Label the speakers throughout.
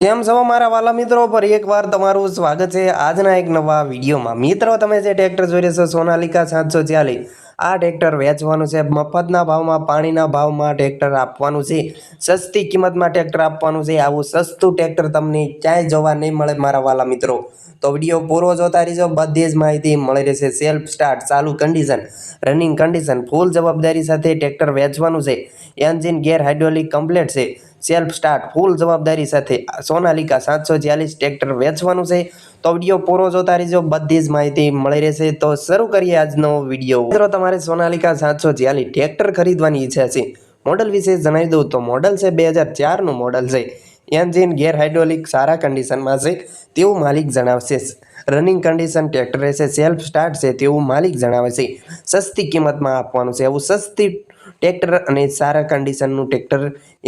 Speaker 1: કેમ છો મારા વાલા મિત્રો પર એકવાર તમારું સ્વાગત છે આજના એક નવા વિડીયોમાં। મિત્રો તમે જે ટ્રેક્ટર જોઈ રહ્યા છો સોનાલિકા 740 આ ટ્રેક્ટર વેચવાનું છે। મફતના ભાવમાં પાણીના ભાવમાં ટ્રેક્ટર આપવાનું છે। સસ્તી કિંમતમાં ટ્રેક્ટર આપવાનું છે। આવું સસ્તું ટ્રેક્ટર તમને ક્યાંય જોવા નહીં મળે મારા વાલા મિત્રો। તો વિડીયો પૂરો જોતા રહેજો, બધી જ માહિતી મળી રહેશે। સેલ્ફ સ્ટાર્ટ, ચાલુ કન્ડિશન, રનિંગ કન્ડિશન, ફૂલ જવાબદારી સાથે ટ્રેક્ટર વેચવાનું છે। એન્જિન ગેર હાઇડ્રોલિક કમ્પ્લીટ છે। સેલ્ફ સ્ટાર્ટ, ફૂલ જવાબદારી સાથે સોનાલિકા 740 ટ્રેક્ટર વેચવાનું છે। તો વિડીયો પૂરો જોતા રહેજો, બધી જ માહિતી મળી રહેશે। તો શરૂ કરીએ આજનો વિડીયો। મિત્રો તમારે સોનાલિકા 740 ટ્રેક્ટર ખરીદવાની ઈચ્છા છે, મોડલ વિશે જણાવી દઉં તો મોડલ છે 2004 નું મોડલ છે। એન્જિન ગેર હાઇડ્રોલિક સારા કન્ડિશનમાં છે તેવું માલિક જણાવશે। રનિંગ કન્ડિશન ટ્રેક્ટર રહેશે। સેલ્ફ સ્ટાર્ટ છે તેવું માલિક જણાવે છે। સસ્તી કિંમતમાં આપવાનું છે, આવું સસ્તી ટ્રેક્ટર અને સારા કન્ડિશનનું ટ્રેક્ટર,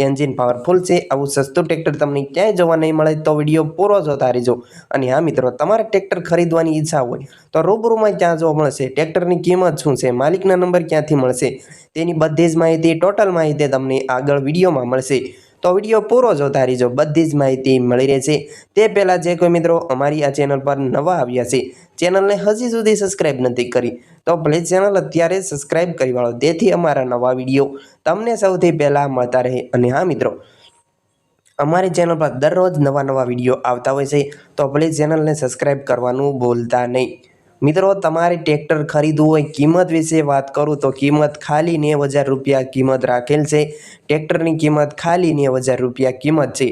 Speaker 1: એન્જિન પાવરફુલ છે। આવું સસ્તું ટ્રેક્ટર તમને ક્યાંય જોવા નહીં મળે। તો વિડીયો પૂરો જોતા રહેજો। અને હા મિત્રો, તમારે ટ્રેક્ટર ખરીદવાની ઈચ્છા હોય તો રૂબરૂમાં ક્યાં જોવા મળશે, ટ્રેક્ટરની કિંમત શું છે, માલિકના નંબર ક્યાંથી મળશે, તેની બધી જ માહિતી, ટોટલ માહિતી તમને આગળ વિડીયોમાં મળશે। તો વિડીયો પૂરો જોતા રહેજો, બધી જ માહિતી મળી રહેશે। તે પહેલાં જે કોઈ મિત્રો અમારી આ ચેનલ પર નવા આવ્યા છે, ચેનલને હજી સુધી સબસ્ક્રાઈબ નથી કરી તો પ્લીઝ ચેનલ અત્યારે સબસ્ક્રાઈબ કરી વાળો, જેથી અમારા નવા વિડીયો તમને સૌથી પહેલાં મળતા રહે। અને હા મિત્રો, અમારી ચેનલ પર દરરોજ નવા વિડીયો આવતા હોય છે, તો પ્લીઝ ચેનલને સબસ્ક્રાઈબ કરવાનું ભૂલતા નહીં। મિત્રો તમારે ટ્રેક્ટર ખરીદવું હોય, કિંમત વિશે વાત કરું તો કિંમત ખાલી 90,000 રૂપિયા કિંમત રાખેલ છે। ટ્રેક્ટરની કિંમત ખાલી 90,000 રૂપિયા કિંમત છે।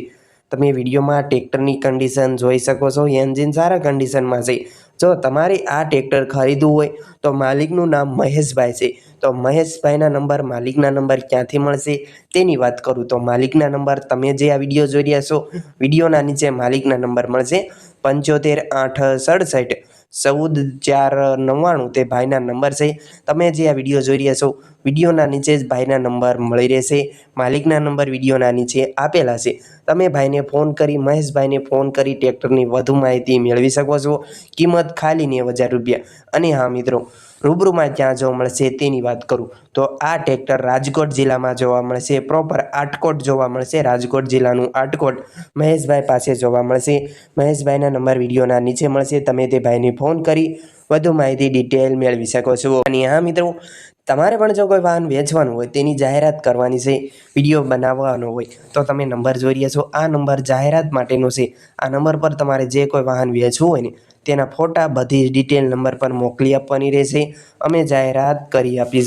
Speaker 1: તમે વિડીયોમાં ટ્રેક્ટરની કન્ડિશન જોઈ શકો છો, એન્જિન સારા કન્ડિશનમાં છે। જો તમારે આ ટ્રેક્ટર ખરીદવું હોય તો માલિકનું નામ મહેશભાઈ છે। તો મહેશભાઈના નંબર, માલિકના નંબર ક્યાંથી મળશે તેની વાત કરું તો માલિકના નંબર તમે જે આ વિડીયો જોઈ રહ્યા છો, વિડીયોના નીચે માલિકના નંબર મળશે 75 867 14 499 તે ભાઈના નંબર છે। તમે જે આ વિડીયો જોઈ રહ્યા છો, વિડીયોના નીચે જ ભાઈના નંબર મળી રહેશે। માલિકના નંબર વિડીયોના નીચે આપેલા છે। તમે ભાઈને ફોન કરી, મહેશભાઈને ફોન કરી ટ્રેક્ટરની વધુ માહિતી મેળવી શકો છો। કિંમત ખાલી 90,000 રૂપિયા। અને હા મિત્રો, રૂબરૂમાં ક્યાં જોવા મળશે તેની વાત કરું તો આ ટ્રેક્ટર રાજકોટ જિલ્લામાં જોવા મળશે, પ્રોપર આટકોટ જોવા મળશે। રાજકોટ જિલ્લાનું આટકોટ મહેશભાઈ પાસે જોવા મળશે। મહેશભાઈના નંબર વિડીયોના નીચે મળશે, તમે તે ભાઈને ફોન કરી વધુ માહિતી ડિટેલ મેળવી શકો છો। અને હા મિત્રો, તમારે પણ જો કોઈ વાહન વેચવાનું હોય, તેની જાહેરાત કરવાની છે, વિડીયો બનાવવાનો હોય તો તમે નંબર જોઈ રહ્યા છો, આ નંબર જાહેરાત માટેનો છે। આ નંબર પર તમારે જે કોઈ વાહન વેચવું હોય ને તેના ફોટા બધી ડિટેલ નંબર પર મોકલી આપવાની રહેશે। અમે જાહેરાત કરી આપીશું।